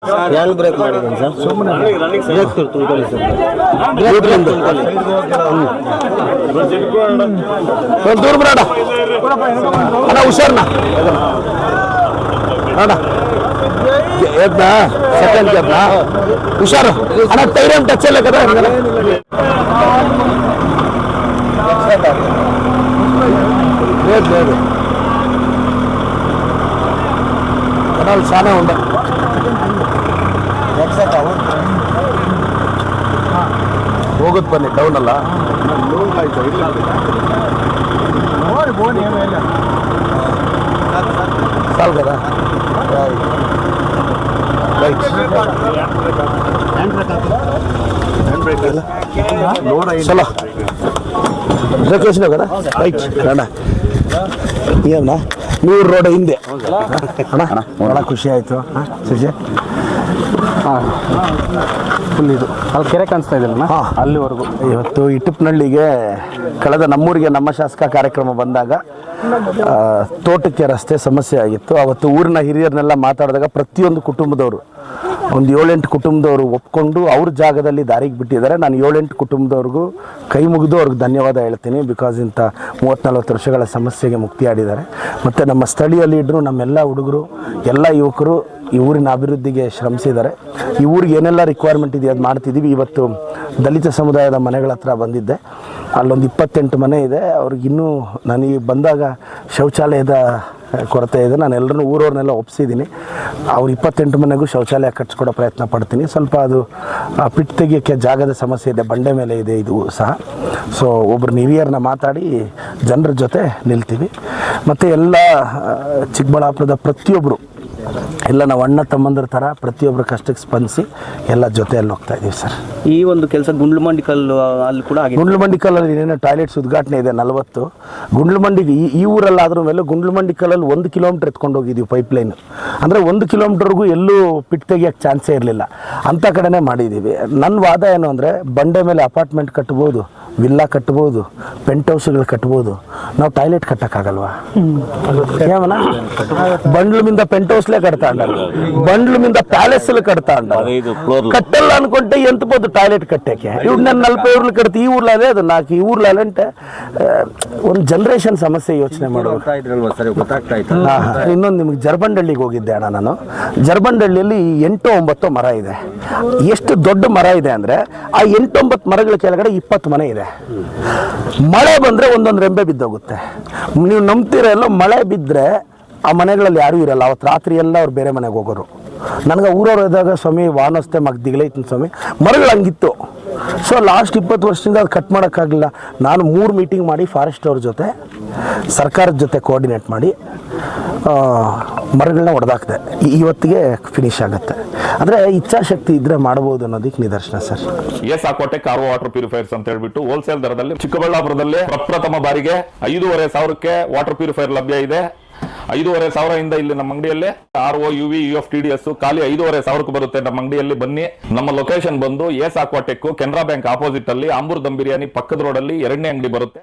Hand brake ಮಾಡಿದ್ದೀನಿ sir. Brake ತುಳ್ಕೊಳ್ಳಿ sir. ದೂರ ಬರೋಣ ಅಣ್ಣ, ಹುಷಾರ್ನ ಅಣ್ಣ, ಎದ್ನಾ ಸೆಕೆಂಡ್ ಗೆದ್ನಾ ಹುಷಾರು ಅಣ್ಣ. ಟೈರ್ ಟಚ್ ಎಲ್ಲ ಕದ లేదు కనాలు చాలా ఉండే ಹೋಗೋದು ಬನ್ನಿ ಡೌನ್ ಅಲ್ಲ ಸಾಲ್ కదా చలో బ్రేక్ వేసినావు కదా రైట్ రండా ಏನಾ ನೂರು ರೋಡ್ ಹಿಂದೆ ಅಣ್ಣ ಭಾಳ ಖುಷಿ ಆಯಿತು ಸುಜಿ. ಫುಲ್ ಇದು ಅಲ್ಲಿ ಕೆರೆ ಕಾಣಿಸ್ತಾ ಇದೆಯಲ್ಲ ಅಲ್ಲಿವರೆಗೂ. ಇವತ್ತು ಇಟಪ್ನಹಳ್ಳಿಗೆ ಕಳೆದ ನಮ್ಮೂರಿಗೆ ನಮ್ಮ ಶಾಸಕ ಕಾರ್ಯಕ್ರಮ ಬಂದಾಗ ತೋಟಕ್ಕೆ ರಸ್ತೆ ಸಮಸ್ಯೆ ಆಗಿತ್ತು. ಅವತ್ತು ಊರಿನ ಹಿರಿಯರನ್ನೆಲ್ಲ ಮಾತಾಡಿದಾಗ ಪ್ರತಿಯೊಂದು ಕುಟುಂಬದವರು ಒಂದು 7-8 ಕುಟುಂಬದವರು ಒಪ್ಕೊಂಡು ಅವ್ರ ಜಾಗದಲ್ಲಿ ದಾರಿಗೆ ಬಿಟ್ಟಿದ್ದಾರೆ. ನಾನು 7-8 ಕುಟುಂಬದವ್ರಿಗೂ ಕೈ ಮುಗಿದು ಅವ್ರಿಗೆ ಧನ್ಯವಾದ ಹೇಳ್ತೀನಿ. ಬಿಕಾಸ್ ಇಂಥ 30-40 ವರ್ಷಗಳ ಸಮಸ್ಯೆಗೆ ಮುಕ್ತಿ ಆಡಿದ್ದಾರೆ. ಮತ್ತು ನಮ್ಮ ಸ್ಥಳೀಯ ಲೀಡ್ರು, ನಮ್ಮೆಲ್ಲ ಹುಡುಗರು, ಎಲ್ಲ ಯುವಕರು ಈ ಊರಿನ ಅಭಿವೃದ್ಧಿಗೆ ಶ್ರಮಿಸಿದ್ದಾರೆ. ಈ ಊರಿಗೆ ಏನೆಲ್ಲ ರಿಕ್ವೈರ್ಮೆಂಟ್ ಇದೆ ಅದು ಮಾಡ್ತಿದ್ದೀವಿ. ಇವತ್ತು ದಲಿತ ಸಮುದಾಯದ ಮನೆಗಳ ಹತ್ರ ಬಂದಿದ್ದೆ. ಅಲ್ಲೊಂದು 28 ಮನೆ ಇದೆ. ಅವ್ರಿಗಿನ್ನೂ ನನಗೆ ಬಂದಾಗ ಶೌಚಾಲಯದ ಕೊರತೆ ಇದೆ. ನಾನು ಎಲ್ಲರನ್ನೂ ಊರವ್ರನ್ನೆಲ್ಲ ಒಪ್ಪಿಸಿದ್ದೀನಿ. ಅವ್ರು 28 ಮನೆಗೂ ಶೌಚಾಲಯ ಕಟ್ಸ್ಕೊಡೋ ಪ್ರಯತ್ನ ಪಡ್ತೀನಿ. ಸ್ವಲ್ಪ ಅದು ಪಿಟ್ ತೆಗಿಯೋಕ್ಕೆ ಜಾಗದ ಸಮಸ್ಯೆ ಇದೆ, ಬಂಡೆ ಮೇಲೆ ಇದೆ ಇದು ಸಹ. ಸೊ ಒಬ್ಬರು ಹಿರಿಯರನ್ನ ಮಾತಾಡಿ ಜನರ ಜೊತೆ ನಿಲ್ತೀವಿ. ಮತ್ತು ಎಲ್ಲ ಚಿಕ್ಕಬಳ್ಳಾಪುರದ ಪ್ರತಿಯೊಬ್ಬರು ಎಲ್ಲ ನಾವು ಅಣ್ಣ ತಮ್ಮಂದ್ರ ಥರ ಪ್ರತಿಯೊಬ್ಬರ ಕಷ್ಟಕ್ಕೆ ಸ್ಪಂದಿಸಿ ಎಲ್ಲ ಜೊತೆಯಲ್ಲಿ ಹೋಗ್ತಾ ಇದ್ದೀವಿ ಸರ್. ಈ ಒಂದು ಕೆಲಸ ಗುಂಡ್ಲುಮಂಡಿಕಲ್ ಅಲ್ಲಿ ಕೂಡ ಆಗಿದೆ. ಗುಂಡ್ಲುಮಂಡಿಕಲ್ಲಲ್ಲಿ ಏನೇನೋ ಟಾಯ್ಲೆಟ್ಸ್ ಉದ್ಘಾಟನೆ ಇದೆ 40. ಗುಂಡ್ಲುಮಂಡಿಗೆ ಈ ಊರಲ್ಲಾದ್ರೂ ಮೇಲೆ ಗುಂಡ್ಲುಮಂಡಿಕಲ್ಲಲ್ಲಿ 1 ಕಿಲೋಮೀಟ್ರ್ ಎತ್ಕೊಂಡು ಹೋಗಿದ್ದೀವಿ ಪೈಪ್ಲೈನ್. ಅಂದರೆ 1 ಕಿಲೋಮೀಟ್ರ್ವರೆಗೂ ಎಲ್ಲೂ ಪಿಟ್ ತೆಗಿಯೋಕ್ಕೆ ಚಾನ್ಸೇ ಇರಲಿಲ್ಲ. ಅಂಥ ಕಡೆನೇ ಮಾಡಿದ್ದೀವಿ. ನನ್ನ ವಾದ ಏನು ಅಂದರೆ ಬಂಡೆ ಮೇಲೆ ಅಪಾರ್ಟ್ಮೆಂಟ್ ಕಟ್ಬೋದು, ವಿಲ್ಲಾ ಕಟ್ಬೋದು, ಪೆಂಟ್ ಹೌಸ್ಗಳು ಕಟ್ಬೋದು. ನಾವು ಟಾಯ್ಲೆಟ್ ಕಟ್ಟಕ್ಕಾಗಲ್ವಾ? ಏಮನ ಬಂಡ್ಲು ಮಿಂದ ಪೆಂಟ್ ಹೌಸ್ಲೇ ಕಟ್ತಾ ಉಂಟಲ್ಲ, ಬಂಡ್ಲು ಮಿಂದ ಪ್ಯಾಲೇಸ್ಲು ಕಟ್ತಾ ಉಂಟಲ್ಲ. ಕಟ್ಟಲ್ಲ ಅನ್ಕೊಂಡೆ ಎಂತಬೋದು ಟಾಯ್ಲೆಟ್ ಕಟ್ಟಕ್ಕೆ. ಇವ್ ನನ್ನ 40 ಊರ್ಲು ಕಟ್ತಿ ಈ ಊರ್ಲೇ ಅದು 4 ಈ ಊರ್ಲೇ ಅಂತೆ. ಒಂದು ಜನ್ರೇಷನ್ ಸಮಸ್ಯೆ ಯೋಚನೆ ಮಾಡೋದು. ಇನ್ನೊಂದು ನಿಮ್ಗೆ ಜರ್ಬಂಡಳ್ಳಿಗೆ ಹೋಗಿದ್ದೆ ಅಣ್ಣ ನಾನು. ಜರ್ಬಂಡಳ್ಳಿಯಲ್ಲಿ 8-9 ಮರ ಇದೆ. ಎಷ್ಟು ದೊಡ್ಡ ಮರ ಇದೆ ಅಂದರೆ ಆ 8-9 ಮರಗಳ ಕೆಳಗಡೆ 20 ಮನೆ ಇದೆ. ಮಳೆ ಬಂದರೆ ಒಂದೊಂದು ರೆಂಬೆ ಬಿದ್ದೋಗುತ್ತೆ. ನೀವು ನಂಬ್ತೀರ ಎಲ್ಲ, ಮಳೆ ಬಿದ್ದರೆ ಆ ಮನೆಗಳಲ್ಲಿ ಯಾರೂ ಇರಲ್ಲ. ಅವತ್ತು ರಾತ್ರಿ ಎಲ್ಲ ಅವ್ರು ಬೇರೆ ಮನೆಗೆ ಹೋಗೋರು. ನನಗೆ ಊರವ್ರು ಇದ್ದಾಗ ಸ್ವಾಮಿ ವಾನಸ್ತೆ ಮಗ್ದಿಗಳೈತಿನ ಸ್ವಾಮಿ ಮರಗಳು ಹಂಗಿತ್ತು. ಸೊ ಲಾಸ್ಟ್ 20 ವರ್ಷದಿಂದ ಅದು ಕಟ್ ಮಾಡೋಕ್ಕಾಗಲಿಲ್ಲ. ನಾನು 3 ಮೀಟಿಂಗ್ ಮಾಡಿ ಫಾರೆಸ್ಟ್ ಅವ್ರ ಜೊತೆ, ಸರ್ಕಾರದ ಜೊತೆ ಕೋಆರ್ಡಿನೇಟ್ ಮಾಡಿ ಮರಗಳನ್ನ ಹೊಡೆದಾಕ್ದೆ. ಇವತ್ತಿಗೆ ಫಿನಿಶ್ ಆಗುತ್ತೆ. ಅಂದರೆ ಇಚ್ಛಾಶಕ್ತಿ ಇದ್ರೆ ಮಾಡಬಹುದು ಅನ್ನೋದಕ್ಕೆ ನಿದರ್ಶನ ಸರ್. ಎಸ್ಆಕ್ವಾಟೆಕ್ ಆರ್ಒ ವಾಟರ್ ಪ್ಯೂರಿಫೈರ್ಸ್ ಅಂತ ಹೇಳ್ಬಿಟ್ಟು ಹೋಲ್ಸೇಲ್ ದರದಲ್ಲಿ ಚಿಕ್ಕಬಳ್ಳಾಪುರದಲ್ಲಿ ಪ್ರಪ್ರಥಮ ಬಾರಿಗೆ 5,500ಕ್ಕೆ ವಾಟರ್ ಪ್ಯೂರಿಫೈರ್ ಲಭ್ಯ ಇದೆ. 5,500 ಇಲ್ಲಿ ನಮ್ಮ ಅಂಗಡಿಯಲ್ಲಿ RO UV UFTDS ಖಾಲಿ 5,500 ಬರುತ್ತೆ ನಮ್ಮ ಅಂಗಡಿಯಲ್ಲಿ. ಬನ್ನಿ. ನಮ್ಮ ಲೊಕೇಶನ್ ಬಂದು ಎಸ್ಆಕ್ವಾಟೆಕ್ ಕೆನರಾ ಬ್ಯಾಂಕ್ ಆಪೋಸಿಟ್ ಅಲ್ಲಿ ಆಂಬೂರ್ ದಮ್ ಬಿರಿಯಾನಿ ಪಕ್ಕದ ರೋಡ್ ಅಲ್ಲಿ 2ನೇ ಅಂಗಡಿ ಬರುತ್ತೆ.